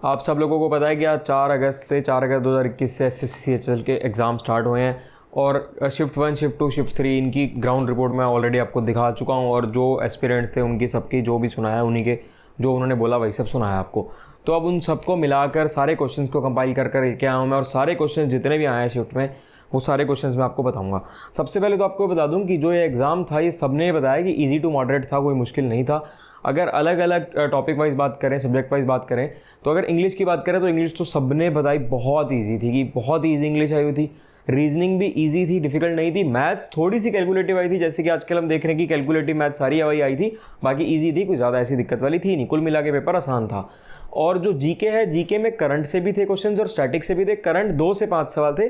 आप सब लोगों को पता है कि आज 4 अगस्त 2021 से SSC CHL के एग्ज़ाम स्टार्ट हुए हैं और शिफ्ट 1, शिफ्ट 2, शिफ्ट 3 इनकी ग्राउंड रिपोर्ट मैं ऑलरेडी आपको दिखा चुका हूं और जो एस्पिरेंट्स थे उनकी सबकी जो भी सुनाया उन्हीं के जो उन्होंने बोला वही सब सुनाया आपको। तो अब उन सबको मिलाकर सारे क्वेश्चंस को कंपाइल कर कर आया हूँ मैं और सारे क्वेश्चन जितने भी आए हैं शिफ्ट में वो सारे क्वेश्चंस मैं आपको बताऊंगा। सबसे पहले तो आपको बता दूं कि जो ये एग्ज़ाम था ये सबने बताया कि इजी टू मॉडरेट था, कोई मुश्किल नहीं था। अगर अलग अलग टॉपिक वाइज बात करें, सब्जेक्ट वाइज बात करें, तो अगर इंग्लिश की बात करें तो इंग्लिश तो सबने बताई बहुत ईजी थी कि बहुत ईजी इंग्लिश आई हुई थी। रीजनिंग भी ईजी थी, डिफिकल्ट नहीं थी। मैथ्स थोड़ी सी कैलकुलेटिव आई थी, जैसे कि आजकल हम देख रहे हैं कि कैलकुलेटिव मैथ्स सारी आई थी, बाकी ईजी थी, कोई ज़्यादा ऐसी दिक्कत वाली थी नहीं। कुल मिला के पेपर आसान था। और जो जीके है, जीके में करंट से भी थे क्वेश्चन और स्टैटिक से भी थे। करंट 2 से 5 सवाल थे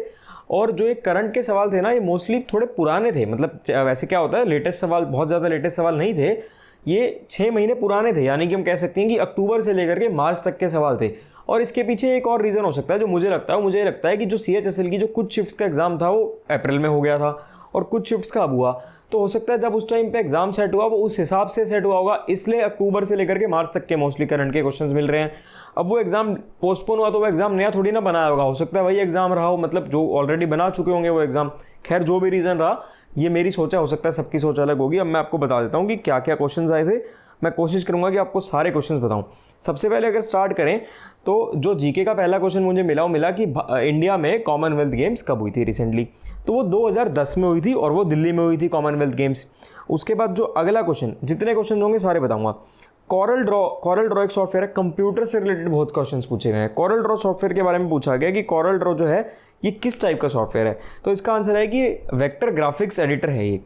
और जो एक करंट के सवाल थे ना ये मोस्टली थोड़े पुराने थे। मतलब वैसे क्या होता है, लेटेस्ट सवाल बहुत ज़्यादा लेटेस्ट सवाल नहीं थे, ये 6 महीने पुराने थे। यानी कि हम कह सकते हैं कि अक्टूबर से लेकर के मार्च तक के सवाल थे। और इसके पीछे एक और रीज़न हो सकता है जो मुझे लगता है कि जो CHSL की जो कुछ शिफ्ट्स का एग्ज़ाम था वो अप्रैल में हो गया था और कुछ शिफ्ट्स का अब हुआ। तो हो सकता है जब उस टाइम पे एग्जाम सेट हुआ वो उस हिसाब से सेट हुआ होगा, इसलिए अक्टूबर से लेकर के मार्च तक के मोस्टली करंट के क्वेश्चंस मिल रहे हैं। अब वो एग्जाम पोस्टपोन हुआ तो वो एग्जाम नया थोड़ी ना बनाया होगा, हो सकता है वही एग्जाम रहा हो, मतलब जो ऑलरेडी बना चुके होंगे वो एग्जाम। खैर जो भी रीज़न रहा, ये मेरी सोच है, हो सकता है सबकी सोच अलग होगी। अब मैं आपको बता देता हूँ कि क्या क्या क्वेश्चन आए थे। मैं कोशिश करूँगा कि आपको सारे क्वेश्चन बताऊँ। सबसे पहले अगर स्टार्ट करें तो जो जीके का पहला क्वेश्चन मुझे मिला कि इंडिया में कॉमनवेल्थ गेम्स कब हुई थी रिसेंटली, तो वो 2010 में हुई थी और वो दिल्ली में हुई थी कॉमनवेल्थ गेम्स। उसके बाद जो अगला क्वेश्चन, जितने क्वेश्चन होंगे सारे बताऊंगा। कॉरल ड्रॉ एक सॉफ्टवेयर है, कंप्यूटर से रिलेटेड बहुत क्वेश्चंस पूछे गए हैं। कॉरल ड्रॉ सॉफ्टवेयर के बारे में पूछा गया कि कॉरल ड्रॉ जो है ये किस टाइप का सॉफ्टवेयर है, तो इसका आंसर है कि वेक्टर ग्राफिक्स एडिटर है ये।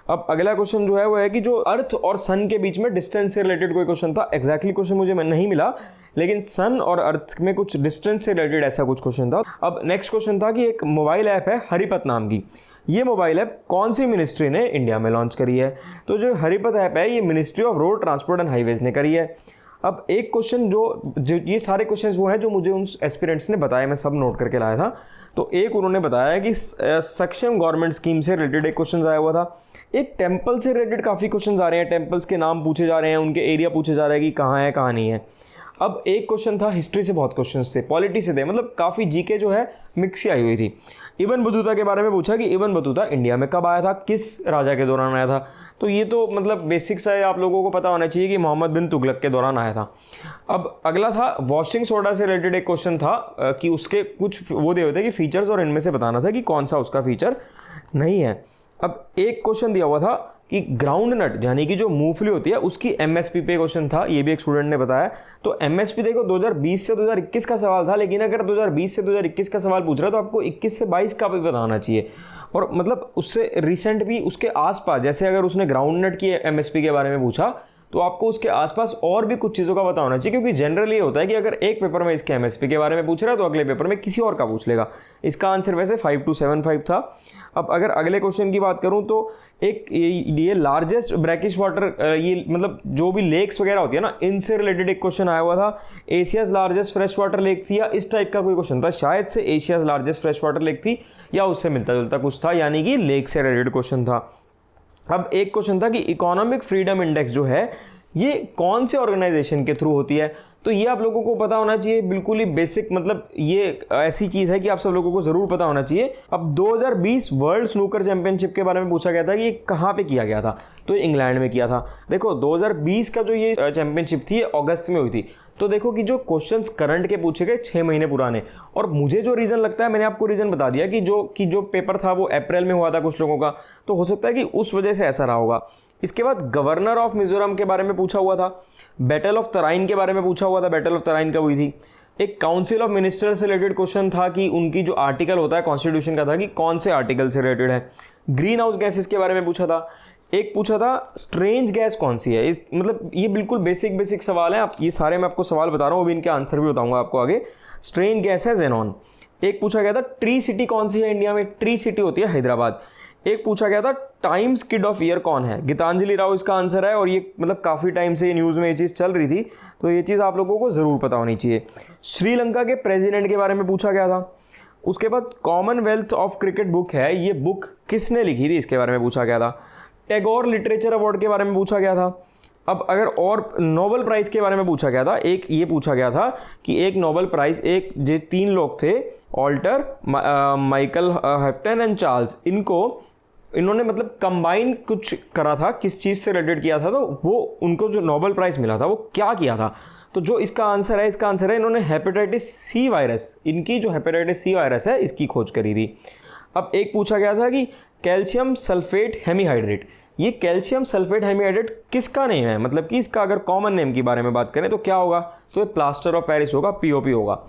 अब अगला क्वेश्चन जो है वो है कि जो अर्थ और सन के बीच में डिस्टेंस से रिलेटेड कोई क्वेश्चन था। एग्जैक्टली क्वेश्चन मुझे नहीं मिला, लेकिन सन और अर्थ में कुछ डिस्टेंस से रिलेटेड ऐसा कुछ क्वेश्चन था। अब नेक्स्ट क्वेश्चन था कि एक मोबाइल ऐप है हरिपथ नाम की, ये मोबाइल ऐप कौन सी मिनिस्ट्री ने इंडिया में लॉन्च करी है, तो जो हरिपथ ऐप है ये ministry of road transport and highways ने करी है। अब एक क्वेश्चन जो ये सारे क्वेश्चन वो हैं जो मुझे उन एस्पिरेंट्स ने बताया, मैं सब नोट करके लाया था। तो एक उन्होंने बताया कि सक्षम गवर्नमेंट स्कीम से रिलेटेड एक क्वेश्चन आया हुआ था। एक टेम्पल से रिलेटेड काफ़ी क्वेश्चन आ रहे हैं, टेम्पल्स के नाम पूछे जा रहे हैं, उनके एरिया पूछे जा रहे हैं कि कहाँ है कहाँ नहीं है। अब एक क्वेश्चन था हिस्ट्री से, बहुत क्वेश्चन थे, पॉलिटी से थे, मतलब काफ़ी जीके जो है मिक्स ही आई हुई थी। इब्न बतूता के बारे में पूछा कि इब्न बतूता इंडिया में कब आया था, किस राजा के दौरान आया था, तो ये तो मतलब बेसिक्स है, आप लोगों को पता होना चाहिए कि मोहम्मद बिन तुगलक के दौरान आया था। अब अगला था वॉशिंग सोडा से रिलेटेड एक क्वेश्चन था कि उसके कुछ वो दे होते कि फीचर्स और इनमें से बताना था कि कौन सा उसका फीचर नहीं है। अब एक क्वेश्चन दिया हुआ था कि ग्राउंड नट यानी कि जो मूंगफली होती है उसकी MSP पे क्वेश्चन था, ये भी एक स्टूडेंट ने बताया। तो MSP देखो 2020 से 2021 का सवाल था, लेकिन अगर 2020 से 2021 का सवाल पूछ रहा है तो आपको 21 से 22 का भी बताना चाहिए, और मतलब उससे रिसेंट भी उसके आसपास, जैसे अगर उसने ग्राउंड नट की MSP के बारे में पूछा तो आपको उसके आसपास और भी कुछ चीज़ों का पता होना चाहिए, क्योंकि जनरली ये होता है कि अगर एक पेपर में इसके MSP के बारे में पूछ रहा है तो अगले पेपर में किसी और का पूछ लेगा। इसका आंसर वैसे 5275 था। अब अगर अगले क्वेश्चन की बात करूं तो एक ये लार्जेस्ट ब्रैकिश वाटर, ये मतलब जो भी लेक्स वगैरह होती है ना, इनसे रिलेटेड एक क्वेश्चन आया हुआ था। Asia's largest fresh water lake थी या इस टाइप का कोई क्वेश्चन था, शायद से Asia's largest fresh water lake थी या उससे मिलता जुलता कुछ था, यानी कि लेक से रिलेटेड क्वेश्चन था। अब एक क्वेश्चन था कि इकोनॉमिक फ्रीडम इंडेक्स जो है ये कौन से ऑर्गेनाइजेशन के थ्रू होती है, तो ये आप लोगों को पता होना चाहिए, बिल्कुल ही बेसिक, मतलब ये ऐसी चीज़ है कि आप सब लोगों को ज़रूर पता होना चाहिए। अब 2020 वर्ल्ड स्नूकर चैंपियनशिप के बारे में पूछा गया था कि ये कहाँ पे किया गया था, तो ये इंग्लैंड में किया था। देखो 2020 का जो ये चैंपियनशिप थी ये अगस्त में हुई थी। तो देखो कि जो क्वेश्चंस करंट के पूछे गए 6 महीने पुराने, और मुझे जो रीज़न लगता है, मैंने आपको रीज़न बता दिया कि जो पेपर था वो अप्रैल में हुआ था कुछ लोगों का, तो हो सकता है कि उस वजह से ऐसा रहा होगा। इसके बाद गवर्नर ऑफ मिजोरम के बारे में पूछा हुआ था, बैटल ऑफ तराइन के बारे में पूछा हुआ था, बैटल ऑफ तराइन कब हुई थी। एक काउंसिल ऑफ मिनिस्टर से रिलेटेड क्वेश्चन था कि उनकी जो आर्टिकल होता है कॉन्स्टिट्यूशन का था कि कौन से आर्टिकल से रिलेटेड है। ग्रीन हाउस गैसेस के बारे में पूछा था। एक पूछा था स्ट्रेंज गैस कौन सी है, मतलब ये बिल्कुल बेसिक सवाल है, आप ये सारे मैं आपको सवाल बता रहा हूँ, अभी इनके आंसर भी बताऊंगा आपको आगे। स्ट्रेंज गैस है जेनॉन। एक पूछा गया था ट्री सिटी कौन सी है इंडिया में, ट्री सिटी होती है हैदराबाद। एक पूछा गया था टाइम्स किड ऑफ ईयर कौन है, गीतांजलि राव इसका आंसर है, और ये मतलब काफ़ी टाइम से ये न्यूज़ में ये चीज़ चल रही थी, तो ये चीज़ आप लोगों को ज़रूर पता होनी चाहिए। श्रीलंका के प्रेसिडेंट के बारे में पूछा गया था। उसके बाद कॉमनवेल्थ ऑफ क्रिकेट बुक है, ये बुक किसने लिखी थी इसके बारे में पूछा गया था। टैगोर लिटरेचर अवार्ड के बारे में पूछा गया था। अब अगर और नोबेल प्राइज़ के बारे में पूछा गया था, एक ये पूछा गया था कि एक नोबेल प्राइज़, एक जो 3 लोग थे, ऑल्टर, माइकल हेप्टन एंड चार्ल्स, इन्होंने मतलब कंबाइन कुछ करा था, किस चीज़ से रिलेटेड किया था, तो वो उनको जो नोबेल प्राइज़ मिला था वो क्या किया था। तो जो इसका आंसर है इन्होंने हेपेटाइटिस सी वायरस, इनकी जो हेपेटाइटिस सी वायरस है इसकी खोज करी थी। अब एक पूछा गया था कि कैल्शियम सल्फेट हेमीहाइड्रेट, ये कैल्शियम सल्फेट हेमीहाइड्रेट किसका नेम है, मतलब कि इसका अगर कॉमन नेम की बारे में बात करें तो क्या होगा, तो ये प्लास्टर ऑफ पेरिस होगा, पीओपी होगा।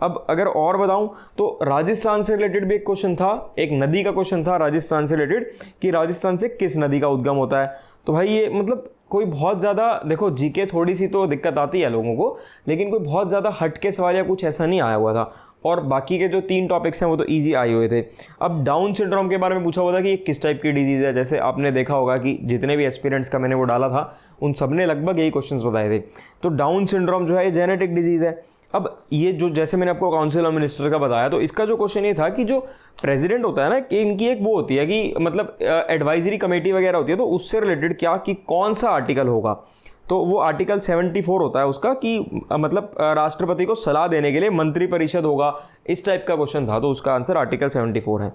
अब अगर और बताऊं तो राजस्थान से रिलेटेड भी एक क्वेश्चन था, एक नदी का क्वेश्चन था राजस्थान से रिलेटेड कि राजस्थान से किस नदी का उद्गम होता है। तो भाई ये मतलब कोई बहुत ज़्यादा, देखो जीके थोड़ी सी तो दिक्कत आती है लोगों को, लेकिन कोई बहुत ज़्यादा हटके सवाल या कुछ ऐसा नहीं आया हुआ था, और बाकी के जो 3 टॉपिक्स हैं वो तो इजी आए हुए थे। अब डाउन सिंड्रोम के बारे में पूछा हुआ था कि ये किस टाइप की डिजीज़ है। जैसे आपने देखा होगा कि जितने भी एस्पिरेंट्स का मैंने वो डाला था उन सब ने लगभग यही क्वेश्चंस बताए थे। तो डाउन सिंड्रोम जो है ये जेनेटिक डिजीज़ है। अब ये जो जैसे मैंने आपको काउंसिल ऑफ मिनिस्टर का बताया, तो इसका जो क्वेश्चन ये था कि जो प्रेसिडेंट होता है ना, कि इनकी एक वो होती है कि मतलब एडवाइजरी कमेटी वगैरह होती है, तो उससे रिलेटेड क्या कि कौन सा आर्टिकल होगा, तो वो आर्टिकल 74 होता है उसका कि मतलब राष्ट्रपति को सलाह देने के लिए मंत्रिपरिषद होगा, इस टाइप का क्वेश्चन था। तो उसका आंसर आर्टिकल 74 है।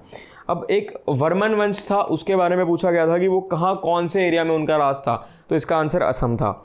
अब एक वर्मन वंश था, उसके बारे में पूछा गया था कि वो कहाँ कौन से एरिया में उनका राज था, तो इसका आंसर असम था।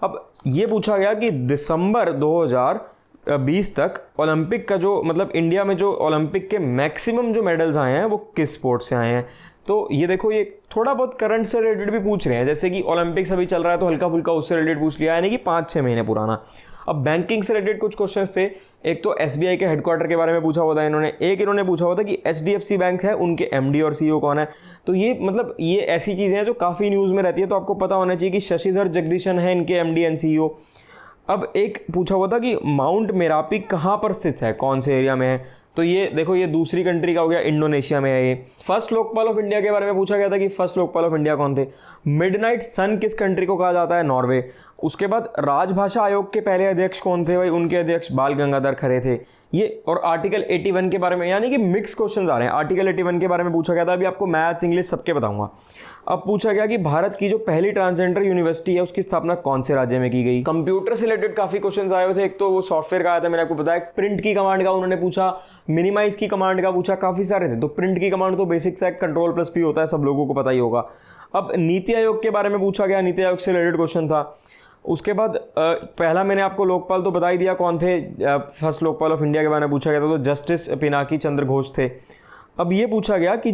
अब ये पूछा गया कि दिसंबर 2020 तक ओलंपिक का जो मतलब इंडिया में जो ओलंपिक के मैक्सिमम जो मेडल्स आए हैं वो किस स्पोर्ट से आए हैं। तो ये देखो, ये थोड़ा बहुत करंट से रिलेटेड भी पूछ रहे हैं, जैसे कि ओलंपिक्स अभी चल रहा है तो हल्का फुल्का उससे रिलेटेड पूछ लिया, यानी कि 5-6 महीने पुराना। अब बैंकिंग से रिलेटेड कुछ क्वेश्चंस थे, एक तो एसबीआई के हेडक्वार्टर के बारे में पूछा हुआ था इन्होंने, एक इन्होंने पूछा हुआ था कि एचडीएफसी बैंक है उनके एमडी और सीईओ कौन है। तो ये मतलब ये ऐसी चीज़ें हैं जो काफ़ी न्यूज़ में रहती है, तो आपको पता होना चाहिए कि शशिधर जगदीशन है इनके एमडी एंड सीईओ। अब एक पूछा हुआ था कि माउंट मेरापी कहाँ पर स्थित है, कौन से एरिया में है, तो ये देखो ये दूसरी कंट्री का हो गया, इंडोनेशिया में है ये। फर्स्ट लोकपाल ऑफ इंडिया के बारे में पूछा गया था कि फर्स्ट लोकपाल ऑफ इंडिया कौन थे। मिडनाइट सन किस कंट्री को कहा जाता है, नॉर्वे। उसके बाद राजभाषा आयोग के पहले अध्यक्ष कौन थे, भाई उनके अध्यक्ष बाल गंगाधर खरे थे ये। और आर्टिकल 81 के बारे में, यानी कि मिक्स क्वेश्चन आ रहे हैं। आर्टिकल 81 के बारे में पूछा गया था, अभी आपको मैथ्स इंग्लिश सबके बताऊंगा। अब पूछा गया कि भारत की जो पहली ट्रांसजेंडर यूनिवर्सिटी है उसकी स्थापना कौन से राज्य में की गई। कंप्यूटर से रिलेटेड काफी क्वेश्चंस आए हुए थे, एक तो वो सॉफ्टवेयर का आया था, मैंने आपको बताया। प्रिंट की कमांड का उन्होंने पूछा, मिनिमाइज की कमांड का पूछा, काफी सारे थे। तो प्रिंट की कमांड तो बेसिक सा Ctrl+P होता है, सब लोगों को पता ही होगा। अब नीति आयोग के बारे में पूछा गया, नीति आयोग से रिलेटेड क्वेश्चन था। उसके बाद पहला मैंने आपको लोकपाल तो बता ही दिया कौन थे, फर्स्ट लोकपाल ऑफ इंडिया के बारे में पूछा गया था, तो जस्टिस पिनाकी चंद्र घोष थे। अब ये पूछा गया कि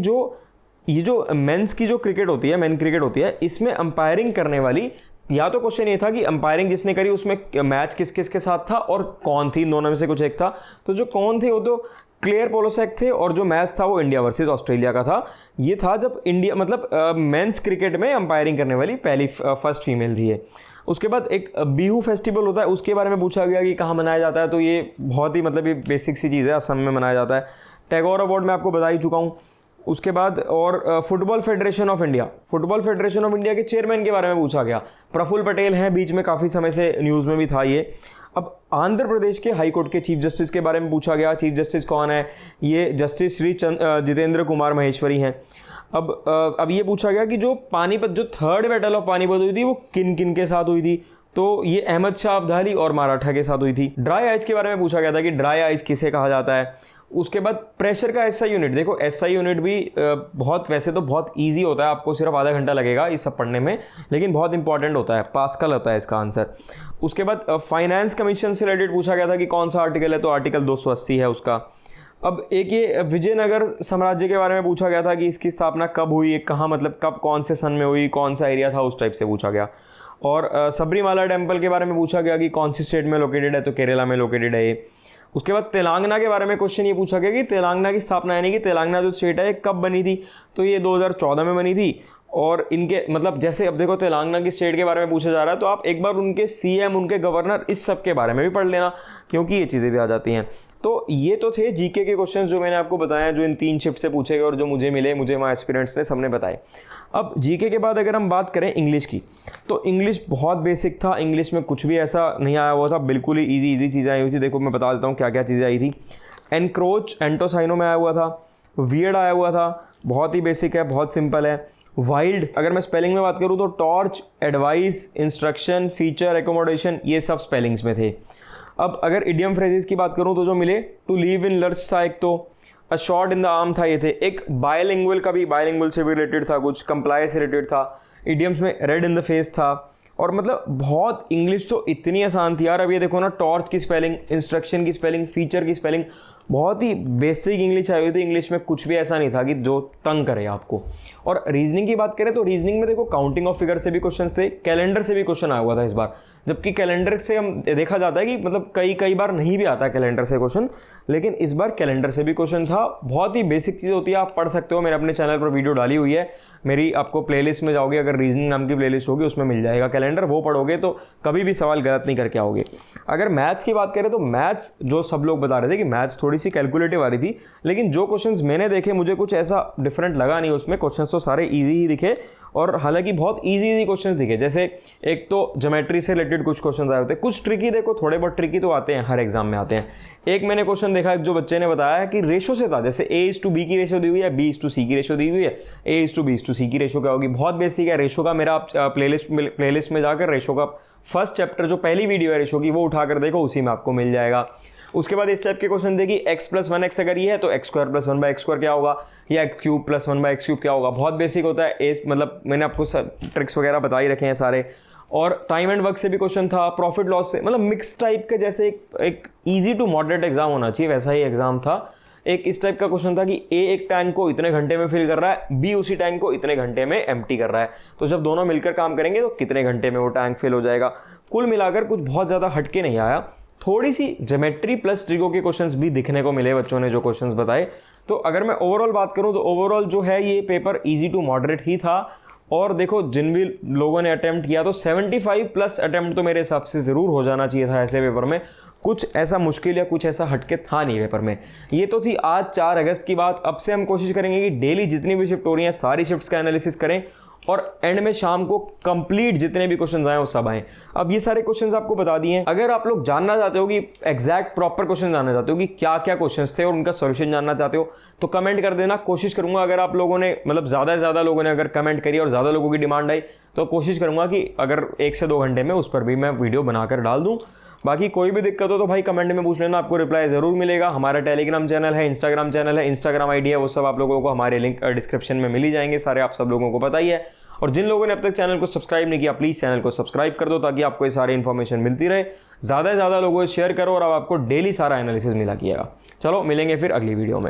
ये जो मेंस की जो क्रिकेट होती है, मेन क्रिकेट होती है, इसमें अंपायरिंग करने वाली, या तो क्वेश्चन ये था कि अंपायरिंग जिसने करी उसमें मैच किस किस के साथ था और कौन थी, दोनों में से कुछ एक था। तो जो कौन थे वो तो क्लेयर पोलोसेक थे, और जो मैच था वो इंडिया वर्सेस ऑस्ट्रेलिया का था। ये था जब इंडिया मतलब मेंस क्रिकेट में अंपायरिंग करने वाली पहली फर्स्ट फीमेल थी ये। उसके बाद एक बिहू फेस्टिवल होता है, उसके बारे में पूछा गया कि कहाँ मनाया जाता है। तो ये बहुत ही मतलब ये बेसिक सी चीज़ है, असम में मनाया जाता है। टैगोर अवार्ड मैं आपको बता ही चुका हूँ। उसके बाद और football federation of India, football federation of India के चेयरमैन के बारे में पूछा गया, प्रफुल्ल पटेल हैं, बीच में काफ़ी समय से न्यूज़ में भी था ये। अब आंध्र प्रदेश के हाई कोर्ट के चीफ जस्टिस के बारे में पूछा गया, चीफ जस्टिस कौन है, ये जस्टिस श्री जितेंद्र कुमार महेश्वरी हैं। अब ये पूछा गया कि जो पानीपत, जो थर्ड बैटल ऑफ पानीपत हुई थी वो किन किन के साथ हुई थी, तो ये अहमद शाह अब्दाली और मराठा के साथ हुई थी। ड्राई आइस के बारे में पूछा गया था कि ड्राई आइस किसे कहा जाता है। उसके बाद प्रेशर का एसआई यूनिट, देखो एसआई यूनिट भी बहुत, वैसे तो बहुत इजी होता है, आपको सिर्फ आधा घंटा लगेगा इस सब पढ़ने में, लेकिन बहुत इंपॉर्टेंट होता है, पास्कल होता है इसका आंसर। उसके बाद फाइनेंस कमीशन से रिलेटेड पूछा गया था कि कौन सा आर्टिकल है, तो आर्टिकल 280 है उसका। अब एक ये विजयनगर साम्राज्य के बारे में पूछा गया था कि इसकी स्थापना कब हुई, कहाँ मतलब कब, कौन से सन में हुई, कौन सा एरिया था, उस टाइप से पूछा गया। और सबरीमाला टेम्पल के बारे में पूछा गया कि कौन सी स्टेट में लोकेटेड है, तो केरला में लोकेटेड है ये। उसके बाद तेलंगाना के बारे में क्वेश्चन ये पूछा गया कि तेलंगाना की स्थापना, यानी कि तेलंगाना जो स्टेट है कब बनी थी, तो ये 2014 में बनी थी। और इनके मतलब जैसे अब देखो तेलंगाना की स्टेट के बारे में पूछा जा रहा है, तो आप एक बार उनके सीएम, उनके गवर्नर, इस सब के बारे में भी पढ़ लेना, क्योंकि ये चीज़ें भी आ जाती हैं। तो ये तो थे जीके के क्वेश्चंस जो मैंने आपको बताया, जो इन 3 शिफ्ट से पूछे गए और जो मुझे मिले, मुझे वहाँ एस्पिरेंट्स ने सबने बताए। अब जीके के बाद अगर हम बात करें इंग्लिश की, तो इंग्लिश बहुत बेसिक था, इंग्लिश में कुछ भी ऐसा नहीं आया हुआ था, बिल्कुल ही इजी चीज़ें आई हुई थी। देखो मैं बता देता हूँ क्या क्या चीज़ें आई थी। एनक्रोच एंटोसाइनो में आया हुआ था, वियर्ड आया हुआ था, बहुत ही बेसिक है, बहुत सिंपल है। वाइल्ड अगर मैं स्पेलिंग में बात करूँ तो torch, advice, instruction, feature, accommodation, ये सब स्पेलिंग्स में थे। अब अगर इडियम फ्रेजेस की बात करूँ तो जो मिले, टू लीव इन लर्च था एक, तो a shot in the arm था, ये थे। एक बायलिंगुअल का भी, बायलिंगुअल से भी रिलेटेड था, कुछ कंप्लाई से रिलेटेड था। इडियम्स में रेड इन द फेस था। और मतलब बहुत इंग्लिश तो इतनी आसान थी यार। अब ये देखो ना, टॉर्च की स्पेलिंग, इंस्ट्रक्शन की स्पेलिंग, फीचर की स्पेलिंग, बहुत ही बेसिक इंग्लिश आई हुई थी। इंग्लिश में कुछ भी ऐसा नहीं था कि जो तंग करे आपको। और रीजनिंग की बात करें तो रीजनिंग में देखो काउंटिंग ऑफ फिगर से भी क्वेश्चन थे, कैलेंडर से भी क्वेश्चन आया हुआ था इस बार। जबकि कैलेंडर से हम देखा जाता है कि मतलब कई बार नहीं भी आता है कैलेंडर से क्वेश्चन, लेकिन इस बार कैलेंडर से भी क्वेश्चन था। बहुत ही बेसिक चीज़ होती है, आप पढ़ सकते हो। मैंने अपने चैनल पर वीडियो डाली हुई है, मेरी आपको प्लेलिस्ट में जाओगे, अगर रीजनिंग नाम की प्लेलिस्ट होगी उसमें मिल जाएगा कैलेंडर, वो पढ़ोगे तो कभी भी सवाल गलत नहीं करके आओगे। अगर मैथ्स की बात करें तो मैथ्स जो सब लोग बता रहे थे कि मैथ्स थोड़ी सी कैलकुलेटिव आ रही थी, लेकिन जो क्वेश्चंस मैंने देखे मुझे कुछ ऐसा डिफरेंट लगा नहीं उसमें। क्वेश्चंस तो सारे इजी ही दिखे, और हालांकि बहुत इजी क्वेश्चंस दिखे। जैसे एक तो ज्योमेट्री से रिलेटेड कुछ क्वेश्चंस आए होते हैं, कुछ ट्रिकी, देखो थोड़े बहुत ट्रिकी तो आते हैं, हर एग्जाम में आते हैं। एक मैंने क्वेश्चन देखा, जो बच्चे ने बताया कि रेशो से था, जैसे A:B की रेशो दी हुई है, B:C की रेशो दी हुई है, A:B:C की रेशो क्या होगी। बहुत बेसिक है रेशो का। मेरा आप प्लेलिस्ट में जाकर रेशो का फर्स्ट चैप्टर, जो पहली वीडियो है रेशो की, वो उठाकर देखो, उसी में आपको मिल जाएगा। उसके बाद इस टाइप के क्वेश्चन देखिए, x+1x अगर ये है तो x² + 1/x² क्या होगा, या x³ + 1/x³ क्या होगा। बहुत बेसिक होता है। मतलब मैंने आपको ट्रिक्स वगैरह बता ही रखे हैं सारे। और टाइम एंड वर्क से भी क्वेश्चन था, प्रॉफिट लॉस से, मतलब मिक्स टाइप का, जैसे एक इजी टू मॉडरेट एग्जाम होना चाहिए वैसा ही एग्जाम था। एक इस टाइप का क्वेश्चन था कि A एक टैंक को इतने घंटे में फिल कर रहा है, B उसी टैंक को इतने घंटे में एम्प्टी कर रहा है, तो जब दोनों मिलकर काम करेंगे तो कितने घंटे में वो टैंक फिल हो जाएगा। कुल मिलाकर कुछ बहुत ज़्यादा हटके नहीं आया। थोड़ी सी ज्योमेट्री प्लस ट्रिको के क्वेश्चंस भी दिखने को मिले बच्चों ने जो क्वेश्चंस बताए। तो अगर मैं ओवरऑल बात करूं तो ओवरऑल जो है ये पेपर इजी टू मॉडरेट ही था। और देखो जिन भी लोगों ने अटेम्प्ट किया तो 75+ अटेम्प्ट तो मेरे हिसाब से ज़रूर हो जाना चाहिए था ऐसे पेपर में। कुछ ऐसा मुश्किल या कुछ ऐसा हटके था नहीं पेपर में। ये तो थी आज 4 अगस्त की बात। अब से हम कोशिश करेंगे कि डेली जितनी भी शिफ्ट हो रही हैं सारी शिफ्ट्स का एनालिसिस करें, और एंड में शाम को कंप्लीट जितने भी क्वेश्चंस आए वो सब आए। अब ये सारे क्वेश्चंस आपको बता दिए हैं। अगर आप लोग जानना चाहते हो कि एग्जैक्ट प्रॉपर क्वेश्चन जानना चाहते हो कि क्या क्या क्वेश्चंस थे और उनका सॉल्यूशन जानना चाहते हो, तो कमेंट कर देना। कोशिश करूंगा, अगर आप लोगों ने मतलब ज़्यादा से ज़्यादा लोगों ने अगर कमेंट करी और ज़्यादा लोगों की डिमांड आई तो कोशिश करूंगा कि अगर 1 से 2 घंटे में उस पर भी मैं वीडियो बनाकर डाल दूँ। बाकी कोई भी दिक्कत हो तो भाई कमेंट में पूछ लेना, आपको रिप्लाई ज़रूर मिलेगा। हमारा टेलीग्राम चैनल है, इंस्टाग्राम चैनल है, इंस्टाग्राम आईडी है, वो सब आप लोगों को हमारे लिंक डिस्क्रिप्शन में मिल ही जाएंगे सारे, आप सब लोगों को पता ही है। और जिन लोगों ने अब तक चैनल को सब्सक्राइब नहीं किया, प्लीज़ चैनल को सब्सक्राइब कर दो ताकि आपको ये सारी इन्फॉर्मेशन मिलती रहे। ज़्यादा से ज़्यादा लोगों को शेयर करो और अब आपको डेली सारा एनालिसिस मिला किएगा। चलो मिलेंगे फिर अगली वीडियो में।